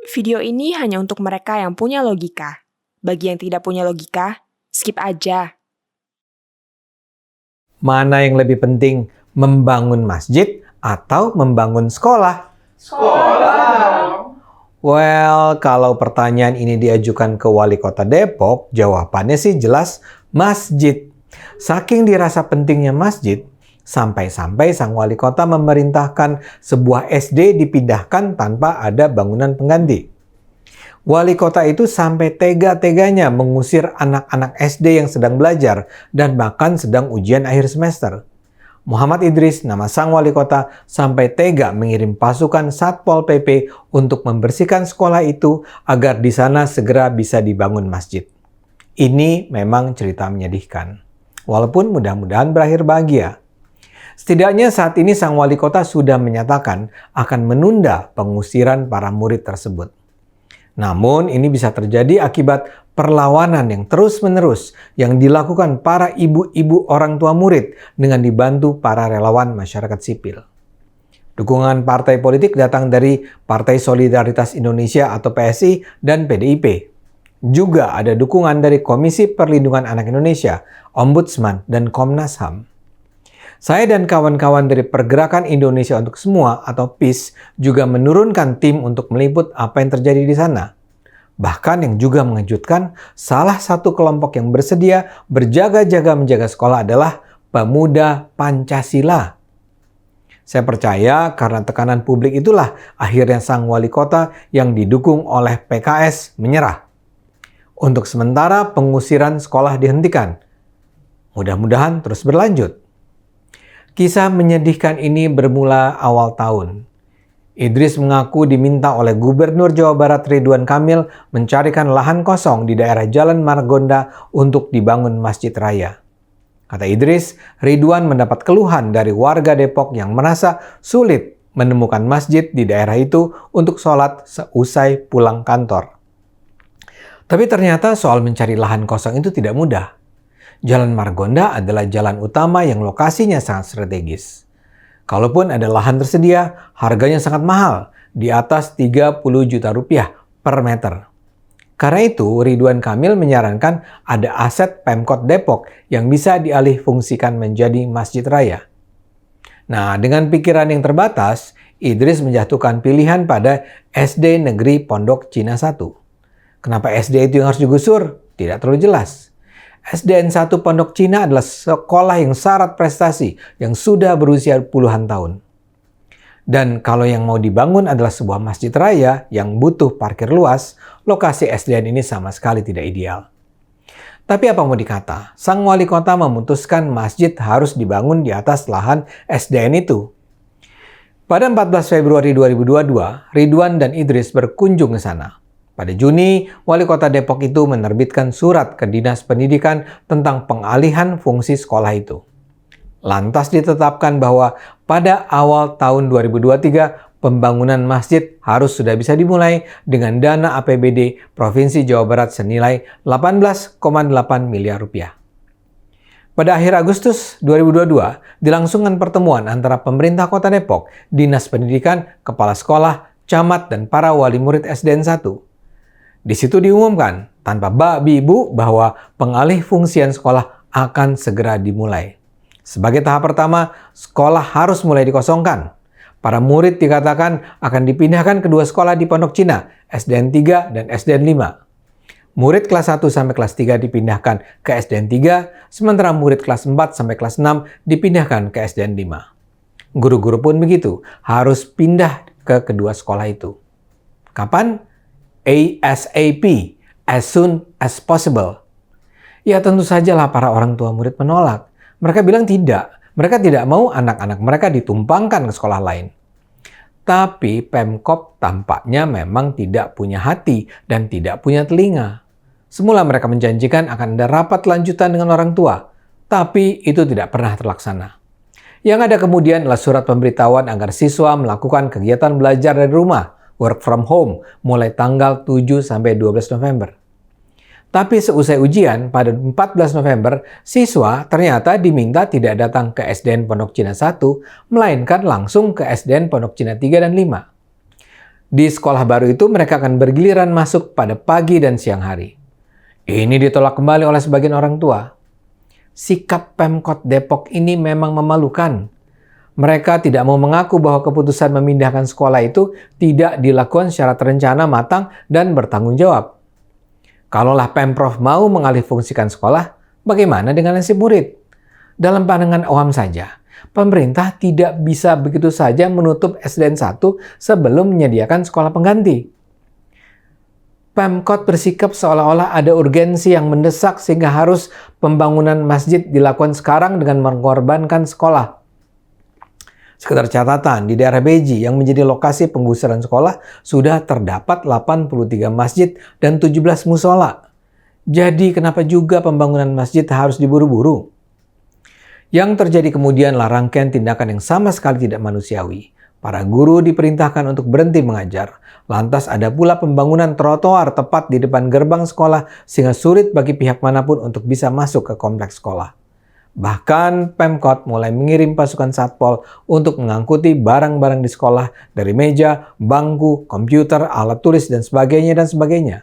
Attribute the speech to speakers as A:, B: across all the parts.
A: Video ini hanya untuk mereka yang punya logika. Bagi yang tidak punya logika, skip aja.
B: Mana yang lebih penting, membangun masjid atau membangun sekolah?
C: Sekolah.
B: Well, kalau pertanyaan ini diajukan ke Wali Kota Depok, jawabannya sih jelas masjid. Saking dirasa pentingnya masjid, sampai-sampai sang wali kota memerintahkan sebuah SD dipindahkan tanpa ada bangunan pengganti. Wali kota itu sampai tega-teganya mengusir anak-anak SD yang sedang belajar dan bahkan sedang ujian akhir semester. Muhammad Idris, nama sang wali kota, sampai tega mengirim pasukan Satpol PP untuk membersihkan sekolah itu agar di sana segera bisa dibangun masjid. Ini memang cerita menyedihkan. Walaupun mudah-mudahan berakhir bahagia. Setidaknya saat ini sang wali kota sudah menyatakan akan menunda pengusiran para murid tersebut. Namun ini bisa terjadi akibat perlawanan yang terus-menerus yang dilakukan para ibu-ibu orang tua murid dengan dibantu para relawan masyarakat sipil. Dukungan partai politik datang dari Partai Solidaritas Indonesia atau PSI dan PDIP. Juga ada dukungan dari Komisi Perlindungan Anak Indonesia, Ombudsman, dan Komnas HAM. Saya dan kawan-kawan dari Pergerakan Indonesia untuk Semua atau PIS juga menurunkan tim untuk meliput apa yang terjadi di sana. Bahkan yang juga mengejutkan, salah satu kelompok yang bersedia berjaga-jaga menjaga sekolah adalah Pemuda Pancasila. Saya percaya karena tekanan publik itulah akhirnya sang wali kota yang didukung oleh PKS menyerah. Untuk sementara pengusiran sekolah dihentikan. Mudah-mudahan terus berlanjut. Kisah menyedihkan ini bermula awal tahun. Idris mengaku diminta oleh Gubernur Jawa Barat Ridwan Kamil mencarikan lahan kosong di daerah Jalan Margonda untuk dibangun masjid raya. Kata Idris, Ridwan mendapat keluhan dari warga Depok yang merasa sulit menemukan masjid di daerah itu untuk sholat seusai pulang kantor. Tapi ternyata soal mencari lahan kosong itu tidak mudah. Jalan Margonda adalah jalan utama yang lokasinya sangat strategis. Kalaupun ada lahan tersedia, harganya sangat mahal, di atas 30 juta rupiah per meter. Karena itu, Ridwan Kamil menyarankan ada aset Pemkot Depok yang bisa dialih fungsikan menjadi masjid raya. Nah, dengan pikiran yang terbatas, Idris menjatuhkan pilihan pada SD Negeri Pondok Cina 1. Kenapa SD itu yang harus digusur? Tidak terlalu jelas. SDN 1 Pondok Cina adalah sekolah yang syarat prestasi yang sudah berusia puluhan tahun. Dan kalau yang mau dibangun adalah sebuah masjid raya yang butuh parkir luas, lokasi SDN ini sama sekali tidak ideal. Tapi apa mau dikata, sang wali kota memutuskan masjid harus dibangun di atas lahan SDN itu. Pada 14 Februari 2022, Ridwan dan Idris berkunjung ke sana. Pada Juni, Wali Kota Depok itu menerbitkan surat ke Dinas Pendidikan tentang pengalihan fungsi sekolah itu. Lantas ditetapkan bahwa pada awal tahun 2023, pembangunan masjid harus sudah bisa dimulai dengan dana APBD Provinsi Jawa Barat senilai 18,8 miliar rupiah. Pada akhir Agustus 2022, dilangsungkan pertemuan antara pemerintah Kota Depok, Dinas Pendidikan, Kepala Sekolah, Camat, dan para wali murid SDN 1. Di situ diumumkan tanpa babi ibu bahwa pengalih fungsian sekolah akan segera dimulai. Sebagai tahap pertama, sekolah harus mulai dikosongkan. Para murid dikatakan akan dipindahkan ke dua sekolah di Pondok Cina, SDN 3 dan SDN 5. Murid kelas 1 sampai kelas 3 dipindahkan ke SDN 3, sementara murid kelas 4 sampai kelas 6 dipindahkan ke SDN 5. Guru-guru pun begitu, harus pindah ke kedua sekolah itu. Kapan? ASAP, as soon as possible. Ya tentu sajalah para orang tua murid menolak. Mereka bilang tidak. Mereka tidak mau anak-anak mereka ditumpangkan ke sekolah lain. Tapi Pemkop tampaknya memang tidak punya hati dan tidak punya telinga. Semula mereka menjanjikan akan ada rapat lanjutan dengan orang tua. Tapi itu tidak pernah terlaksana. Yang ada kemudian adalah surat pemberitahuan agar siswa melakukan kegiatan belajar dari rumah, work from home, mulai tanggal 7 sampai 12 November. Tapi seusai ujian pada 14 November, siswa ternyata diminta tidak datang ke SDN Pondok Cina 1, melainkan langsung ke SDN Pondok Cina 3 dan 5. Di sekolah baru itu mereka akan bergiliran masuk pada pagi dan siang hari. Ini ditolak kembali oleh sebagian orang tua. Sikap Pemkot Depok ini memang memalukan. Mereka tidak mau mengaku bahwa keputusan memindahkan sekolah itu tidak dilakukan secara terencana, matang, dan bertanggung jawab. Kalaulah Pemprov mau mengalihfungsikan sekolah, bagaimana dengan nasib murid? Dalam pandangan awam saja, pemerintah tidak bisa begitu saja menutup SDN 1 sebelum menyediakan sekolah pengganti. Pemkot bersikap seolah-olah ada urgensi yang mendesak sehingga harus pembangunan masjid dilakukan sekarang dengan mengorbankan sekolah. Sekedar catatan, di daerah Beji yang menjadi lokasi penggusuran sekolah sudah terdapat 83 masjid dan 17 musola. Jadi kenapa juga pembangunan masjid harus diburu-buru? Yang terjadi kemudianlah rangkaian tindakan yang sama sekali tidak manusiawi. Para guru diperintahkan untuk berhenti mengajar. Lantas ada pula pembangunan trotoar tepat di depan gerbang sekolah sehingga sulit bagi pihak manapun untuk bisa masuk ke kompleks sekolah. Bahkan Pemkot mulai mengirim pasukan satpol untuk mengangkuti barang-barang di sekolah dari meja, bangku, komputer, alat tulis, dan sebagainya.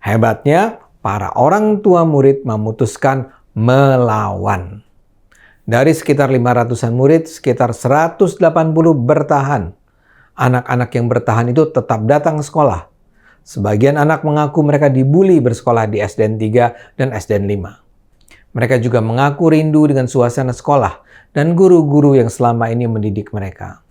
B: Hebatnya, para orang tua murid memutuskan melawan. Dari sekitar 500-an murid, sekitar 180 bertahan. Anak-anak yang bertahan itu tetap datang ke sekolah. Sebagian anak mengaku mereka dibully bersekolah di SDN 3 dan SDN 5. Mereka juga mengaku rindu dengan suasana sekolah dan guru-guru yang selama ini mendidik mereka.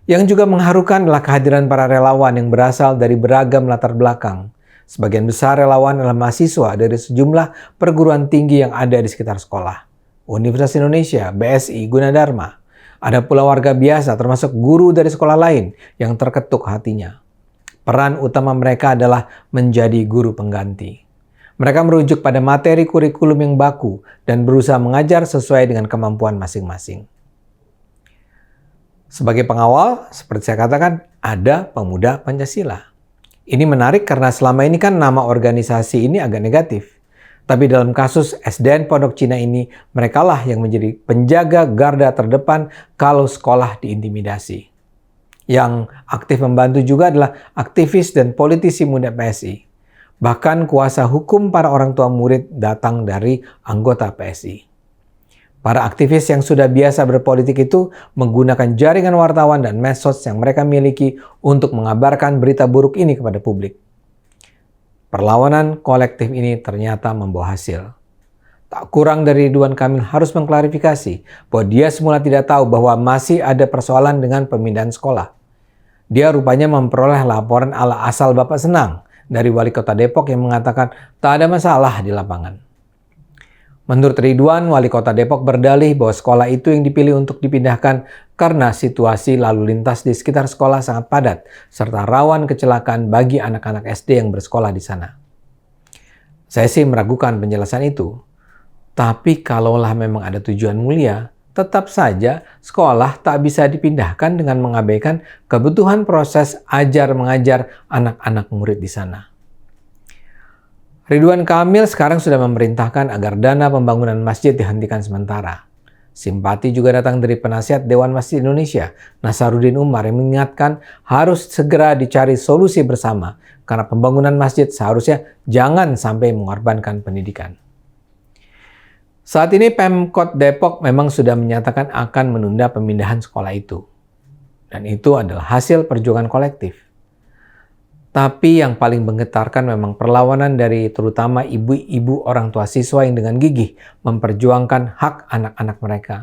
B: Yang juga mengharukan adalah kehadiran para relawan yang berasal dari beragam latar belakang. Sebagian besar relawan adalah mahasiswa dari sejumlah perguruan tinggi yang ada di sekitar sekolah. Universitas Indonesia, BSI, Gunadarma. Ada pula warga biasa termasuk guru dari sekolah lain yang terketuk hatinya. Peran utama mereka adalah menjadi guru pengganti. Mereka merujuk pada materi kurikulum yang baku dan berusaha mengajar sesuai dengan kemampuan masing-masing. Sebagai pengawal, seperti saya katakan, ada Pemuda Pancasila. Ini menarik karena selama ini kan nama organisasi ini agak negatif. Tapi dalam kasus SDN Pondok Cina ini, merekalah yang menjadi penjaga garda terdepan kalau sekolah diintimidasi. Yang aktif membantu juga adalah aktivis dan politisi muda PSI. Bahkan kuasa hukum para orang tua murid datang dari anggota PSI. Para aktivis yang sudah biasa berpolitik itu menggunakan jaringan wartawan dan medsos yang mereka miliki untuk mengabarkan berita buruk ini kepada publik. Perlawanan kolektif ini ternyata membawa hasil. Tak kurang dari Ridwan Kamil harus mengklarifikasi bahwa dia semula tidak tahu bahwa masih ada persoalan dengan pemindahan sekolah. Dia rupanya memperoleh laporan ala asal Bapak Senang dari Wali Kota Depok yang mengatakan tak ada masalah di lapangan. Menurut Ridwan, Wali Kota Depok berdalih bahwa sekolah itu yang dipilih untuk dipindahkan karena situasi lalu lintas di sekitar sekolah sangat padat, serta rawan kecelakaan bagi anak-anak SD yang bersekolah di sana. Saya sih meragukan penjelasan itu. Tapi kalaulah memang ada tujuan mulia, tetap saja sekolah tak bisa dipindahkan dengan mengabaikan kebutuhan proses ajar-mengajar anak-anak murid di sana. Ridwan Kamil sekarang sudah memerintahkan agar dana pembangunan masjid dihentikan sementara. Simpati juga datang dari penasihat Dewan Masjid Indonesia, Nasaruddin Umar, yang mengingatkan harus segera dicari solusi bersama karena pembangunan masjid seharusnya jangan sampai mengorbankan pendidikan. Saat ini Pemkot Depok memang sudah menyatakan akan menunda pemindahan sekolah itu. Dan itu adalah hasil perjuangan kolektif. Tapi yang paling menggetarkan memang perlawanan dari terutama ibu-ibu orang tua siswa yang dengan gigih memperjuangkan hak anak-anak mereka.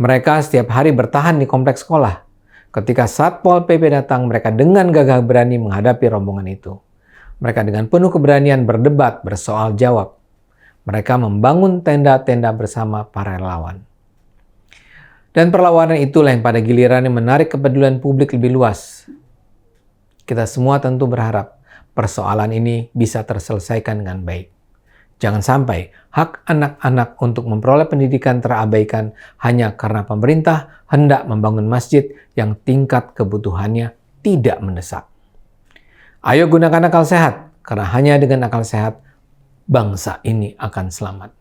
B: Mereka setiap hari bertahan di kompleks sekolah. Ketika Satpol PP datang, mereka dengan gagah berani menghadapi rombongan itu. Mereka dengan penuh keberanian berdebat, bersoal jawab. Mereka membangun tenda-tenda bersama para relawan. Dan perlawanan itulah yang pada gilirannya menarik kepedulian publik lebih luas. Kita semua tentu berharap persoalan ini bisa terselesaikan dengan baik. Jangan sampai hak anak-anak untuk memperoleh pendidikan terabaikan hanya karena pemerintah hendak membangun masjid yang tingkat kebutuhannya tidak mendesak. Ayo gunakan akal sehat, karena hanya dengan akal sehat bangsa ini akan selamat.